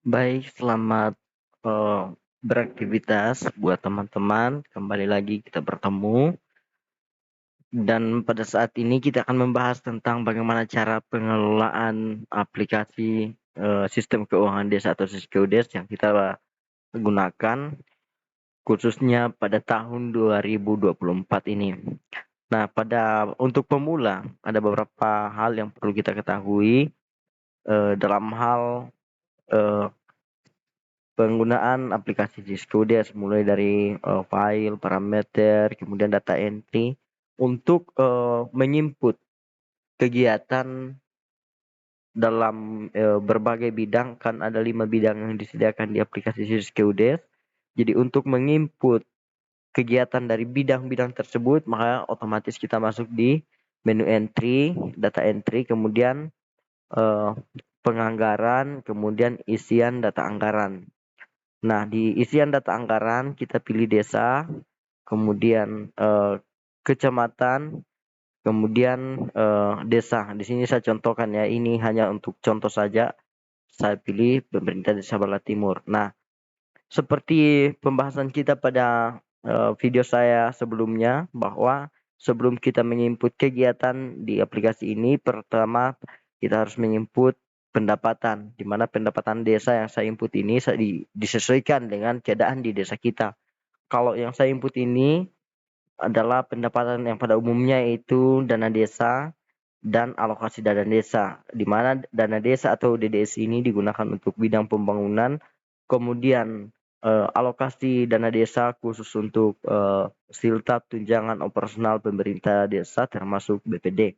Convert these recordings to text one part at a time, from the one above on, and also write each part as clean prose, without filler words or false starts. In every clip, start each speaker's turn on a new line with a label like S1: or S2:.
S1: Baik, selamat beraktivitas buat teman-teman. Kembali lagi kita bertemu dan pada saat ini kita akan membahas tentang bagaimana cara pengelolaan aplikasi sistem keuangan desa atau SISKEUDES yang kita gunakan khususnya pada tahun 2024 ini. Nah, untuk pemula ada beberapa hal yang perlu kita ketahui dalam hal eh, penggunaan aplikasi SISKEUDES mulai dari file, parameter, kemudian data entry untuk menginput kegiatan dalam berbagai bidang. Kan ada 5 bidang yang disediakan di aplikasi SISKEUDES. Jadi untuk menginput kegiatan dari bidang-bidang tersebut, maka otomatis kita masuk di menu entry, data entry, kemudian penganggaran, kemudian isian data anggaran. Nah, di isian data anggaran kita pilih desa, kemudian kecamatan, kemudian desa. Di sini saya contohkan ya, ini hanya untuk contoh saja. Saya pilih pemerintah desa Bala Timur. Nah, seperti pembahasan kita pada video saya sebelumnya, bahwa sebelum kita menginput kegiatan di aplikasi ini, pertama kita harus menginput pendapatan, di mana pendapatan desa yang saya input ini disesuaikan dengan keadaan di desa kita. Kalau yang saya input ini adalah pendapatan yang pada umumnya yaitu dana desa dan alokasi dana desa, di mana dana desa atau DDS ini digunakan untuk bidang pembangunan, kemudian alokasi dana desa khusus untuk siltap tunjangan operasional pemerintah desa termasuk BPD.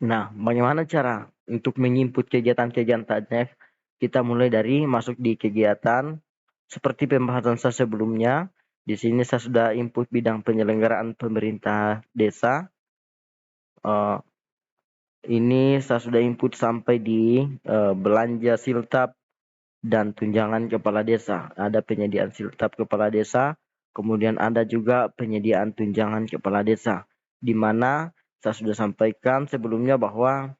S1: Nah, bagaimana cara untuk menginput kegiatan-kegiatannya? Kita mulai dari masuk di kegiatan. Seperti pembahasan saya sebelumnya, di sini saya sudah input bidang penyelenggaraan pemerintah desa. Ini saya sudah input sampai di belanja siltap dan tunjangan kepala desa. Ada penyediaan siltap kepala desa, kemudian ada juga penyediaan tunjangan kepala desa, di mana saya sudah sampaikan sebelumnya bahwa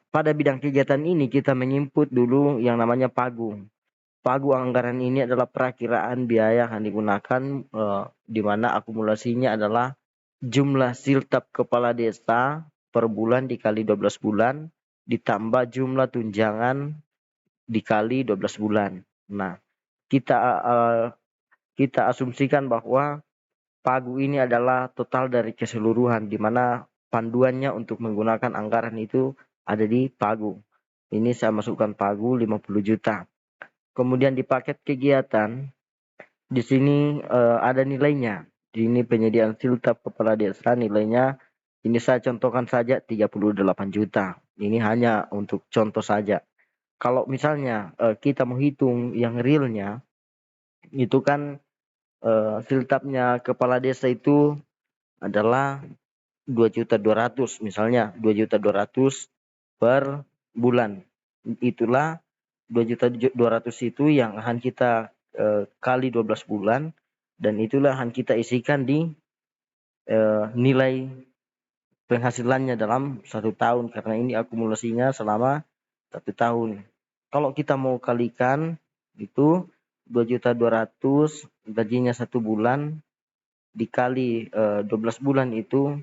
S1: pada bidang kegiatan ini kita menginput dulu yang namanya pagu. Pagu anggaran ini adalah perakiraan biaya yang digunakan, di mana akumulasinya adalah jumlah siltap kepala desa per bulan dikali 12 bulan, ditambah jumlah tunjangan dikali 12 bulan. Nah, kita asumsikan bahwa pagu ini adalah total dari keseluruhan, di mana panduannya untuk menggunakan anggaran itu ada di pagu. Ini saya masukkan pagu 50 juta. Kemudian di paket kegiatan, di sini ada nilainya. Di ini penyediaan siltap kepala desa, nilainya ini saya contohkan saja 38 juta. Ini hanya untuk contoh saja. Kalau misalnya kita mau hitung yang realnya, itu kan siltapnya kepala desa itu adalah 2.200.000, misalnya 2.200.000 per bulan. Itulah 2.200.000 itu yang akan kita kali 12 bulan, dan itulah akan kita isikan di nilai penghasilannya dalam 1 tahun, karena ini akumulasinya selama 1 tahun. Kalau kita mau kalikan itu 2.200.000 gajinya 1 bulan dikali 12 bulan, itu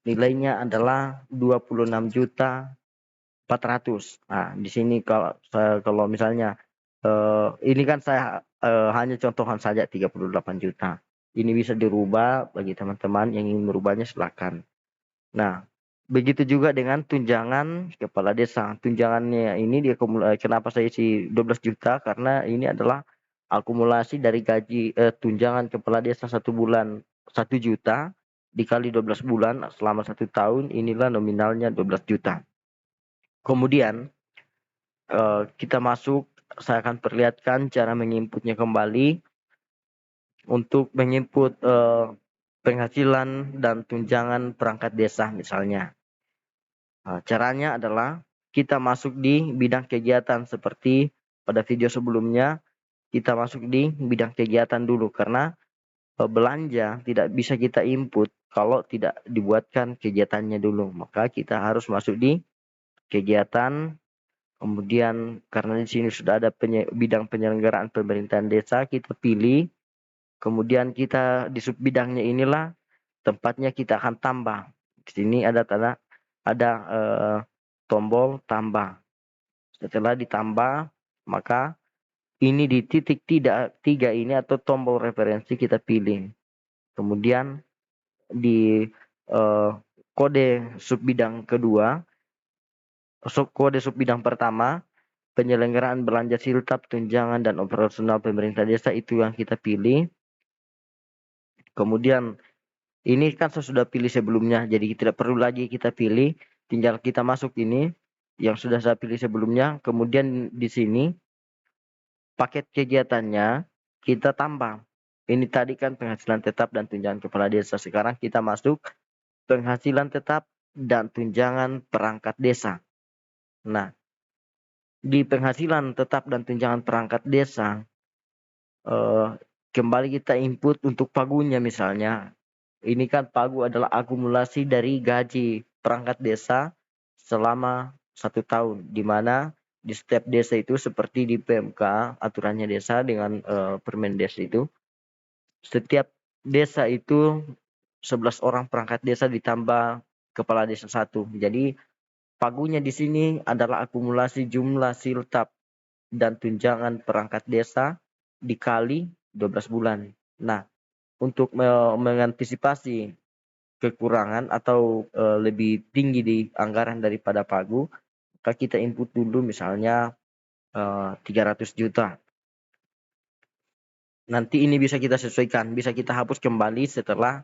S1: nilainya adalah 26.400.000. Nah, di sini kalau misalnya ini kan saya hanya contohkan saja 38 juta. Ini bisa dirubah, bagi teman-teman yang ingin merubahnya silakan. Nah, begitu juga dengan tunjangan kepala desa. Tunjangannya ini kenapa saya isi 12 juta? Karena ini adalah akumulasi dari gaji tunjangan kepala desa 1 bulan 1 juta dikali 12 bulan selama 1 tahun, inilah nominalnya 12 juta. Kemudian kita masuk, saya akan perlihatkan cara menginputnya kembali. Untuk menginput penghasilan dan tunjangan perangkat desa misalnya. Caranya adalah kita masuk di bidang kegiatan seperti pada video sebelumnya. Kita masuk di bidang kegiatan dulu, karena belanja tidak bisa kita input kalau tidak dibuatkan kegiatannya dulu. Maka kita harus masuk di kegiatan, Kemudian karena di sini sudah ada bidang penyelenggaraan pemerintahan desa, kita pilih. Kemudian kita di sub bidangnya inilah tempatnya kita akan tambah. Di sini ada tombol tambah. Setelah ditambah, maka ini di titik tiga ini atau tombol referensi kita pilih. Kemudian di kode subbidang kedua, kode subbidang pertama, penyelenggaraan belanja siltap, tunjangan, dan operasional pemerintah desa, itu yang kita pilih. Kemudian ini kan saya sudah pilih sebelumnya, jadi tidak perlu lagi kita pilih, tinggal kita masuk ini yang sudah saya pilih sebelumnya. Kemudian di sini paket kegiatannya kita tambah. Ini tadi kan penghasilan tetap dan tunjangan kepala desa. Sekarang kita masuk penghasilan tetap dan tunjangan perangkat desa. Nah, di penghasilan tetap dan tunjangan perangkat desa, kembali kita input untuk pagunya misalnya. Ini kan pagu adalah akumulasi dari gaji perangkat desa selama 1 tahun, di mana di setiap desa itu seperti di PMK aturannya desa dengan Permendes itu, setiap desa itu 11 orang perangkat desa ditambah kepala desa 1. Jadi pagunya di sini adalah akumulasi jumlah siltap dan tunjangan perangkat desa dikali 12 bulan. Nah, untuk mengantisipasi kekurangan atau lebih tinggi di anggaran daripada pagu, maka kita input dulu misalnya 300 juta. Nanti ini bisa kita sesuaikan, bisa kita hapus kembali setelah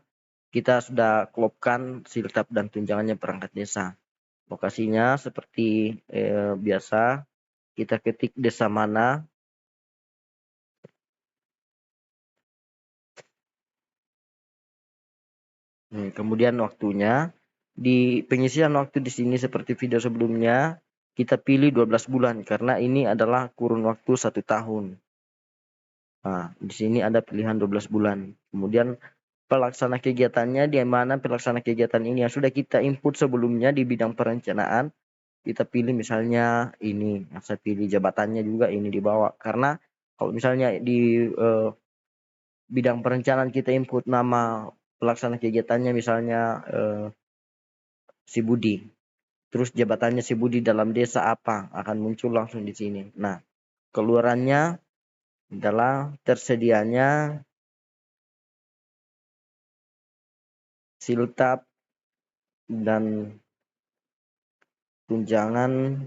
S1: kita sudah klopkan siltap dan tunjangannya perangkat desa. Lokasinya seperti biasa, kita ketik desa mana. Kemudian waktunya, di pengisian waktu di sini seperti video sebelumnya, kita pilih 12 bulan karena ini adalah kurun waktu 1 tahun. Nah, di sini ada pilihan 12 bulan. Kemudian pelaksana kegiatannya, di mana pelaksana kegiatan ini yang sudah kita input sebelumnya di bidang perencanaan, kita pilih misalnya ini, yang saya pilih jabatannya juga ini di bawah. Karena kalau misalnya di bidang perencanaan kita input nama pelaksana kegiatannya misalnya si Budi, terus jabatannya si Budi dalam desa apa, akan muncul langsung di sini. Nah, keluarannya adalah tersedianya siltap dan tunjangan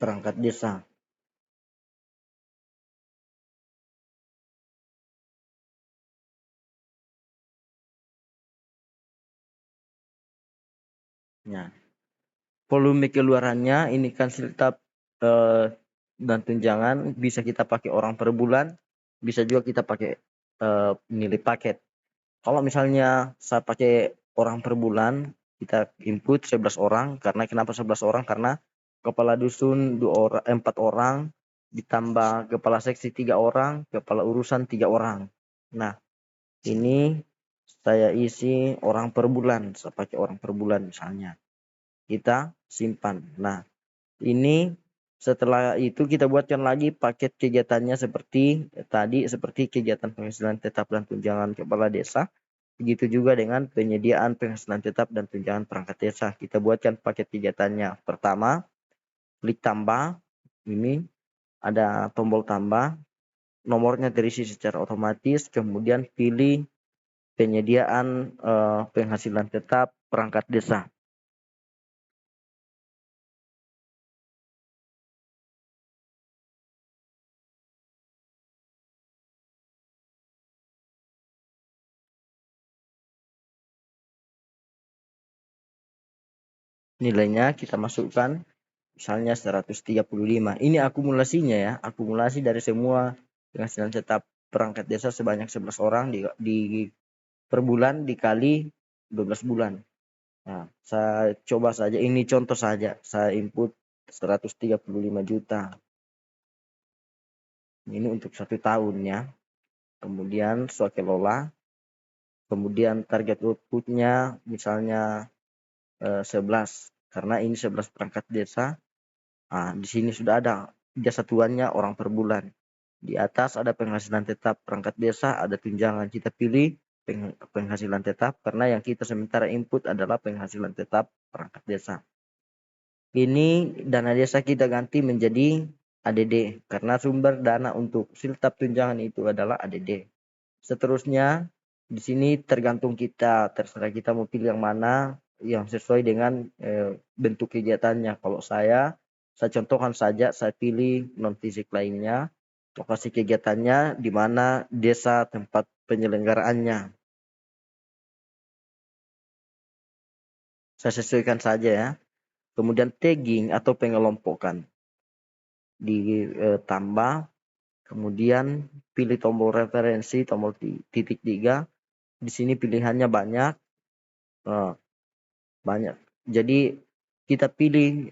S1: perangkat desa. Nah, volume keluarannya ini kan siltap dan tunjangan bisa kita pakai orang per bulan, bisa juga kita pakai nilai paket. Kalau misalnya saya pakai orang per bulan, kita input 11 orang. Karena kenapa 11 orang? Karena kepala dusun 4 orang, ditambah kepala seksi 3 orang, kepala urusan 3 orang. Nah, ini saya isi orang per bulan, saya pakai orang per bulan misalnya. Kita simpan. Nah, ini setelah itu kita buatkan lagi paket kegiatannya seperti tadi, seperti kegiatan penghasilan tetap dan tunjangan kepala desa. Begitu juga dengan penyediaan penghasilan tetap dan tunjangan perangkat desa. Kita buatkan paket kegiatannya. Pertama, klik tambah. Ini ada tombol tambah. Nomornya terisi secara otomatis. Kemudian pilih penyediaan penghasilan tetap perangkat desa. Nilainya kita masukkan misalnya 135. Ini akumulasinya ya, akumulasi dari semua penghasilan tetap perangkat desa sebanyak 11 orang di per bulan dikali 12 bulan. Nah, saya coba saja, ini contoh saja, saya input 135 juta. Ini untuk 1 tahun ya. Kemudian swasta kelola. Kemudian target outputnya misalnya 11, karena ini 11 perangkat desa. Nah, di sini sudah ada satuannya orang per bulan. Di atas ada penghasilan tetap perangkat desa, ada tunjangan. Kita pilih penghasilan tetap karena yang kita sementara input adalah penghasilan tetap perangkat desa. Ini dana desa kita ganti menjadi ADD karena sumber dana untuk siltap tunjangan itu adalah ADD. Seterusnya di sini tergantung kita, terserah kita mau pilih yang mana yang sesuai dengan bentuk kegiatannya. Kalau saya contohkan saja, saya pilih non fisik lainnya. Lokasi kegiatannya di mana, desa tempat penyelenggaraannya. Saya sesuaikan saja ya. Kemudian tagging atau pengelompokan. Ditambah, kemudian pilih tombol referensi, tombol titik 3. Di sini pilihannya banyak. Banyak. Jadi kita pilih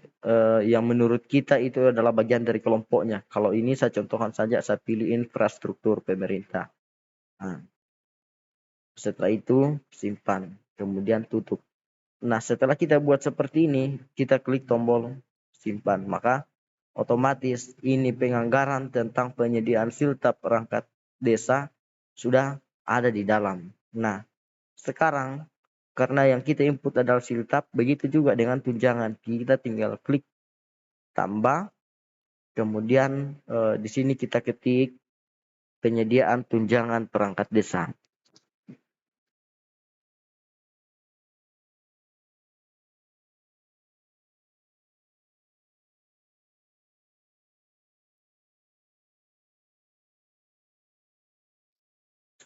S1: yang menurut kita itu adalah bagian dari kelompoknya. Kalau ini saya contohkan saja, saya pilih infrastruktur pemerintah. Nah, setelah itu simpan, kemudian tutup. Nah, setelah kita buat seperti ini, kita klik tombol simpan, maka otomatis ini penganggaran tentang penyediaan siltap perangkat desa sudah ada di dalam. Nah, sekarang karena yang kita input adalah siltap, begitu juga dengan tunjangan. Kita tinggal klik tambah, kemudian di sini kita ketik penyediaan tunjangan perangkat desa.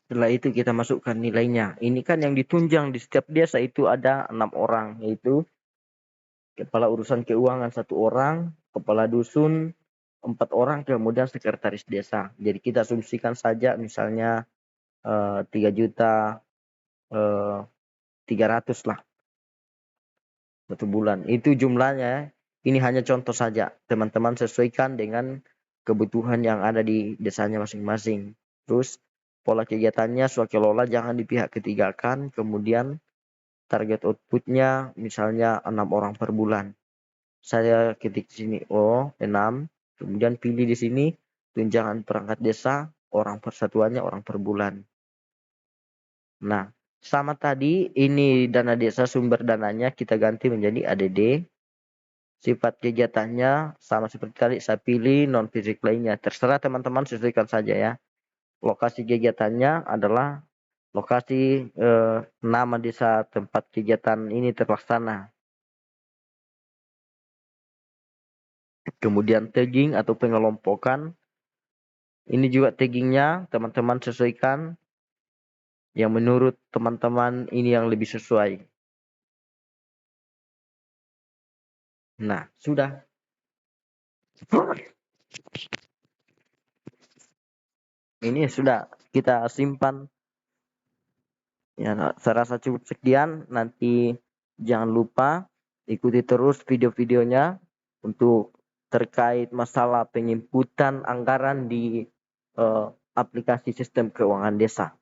S1: Setelah itu kita masukkan nilainya. Ini kan yang ditunjang di setiap desa itu ada 6 orang, yaitu kepala urusan keuangan 1 orang, kepala dusun 4 orang, kemudian sekretaris desa. Jadi kita asumsikan saja misalnya 3 juta 300 lah 1 bulan. Itu jumlahnya. Ini hanya contoh saja. Teman-teman sesuaikan dengan kebutuhan yang ada di desanya masing-masing. Terus pola kegiatannya swakelola jangan di pihak ketiga kan. Kemudian target outputnya misalnya 6 orang per bulan. Saya ketik di sini 6. Kemudian pilih di sini tunjangan perangkat desa orang persatuannya orang per bulan. Nah, sama tadi ini dana desa sumber dananya kita ganti menjadi ADD. Sifat kegiatannya sama seperti tadi, saya pilih non fisik lainnya. Terserah teman-teman sesuaikan saja ya. Lokasi kegiatannya adalah lokasi nama desa tempat kegiatan ini terlaksana. Kemudian tagging atau pengelompokan. Ini juga taggingnya teman-teman sesuaikan yang menurut teman-teman ini yang lebih sesuai. Nah, sudah. Ini sudah kita simpan. Ya, saya rasa cukup sekian. Nanti jangan lupa ikuti terus video-videonya untuk terkait masalah penginputan anggaran di aplikasi sistem keuangan desa.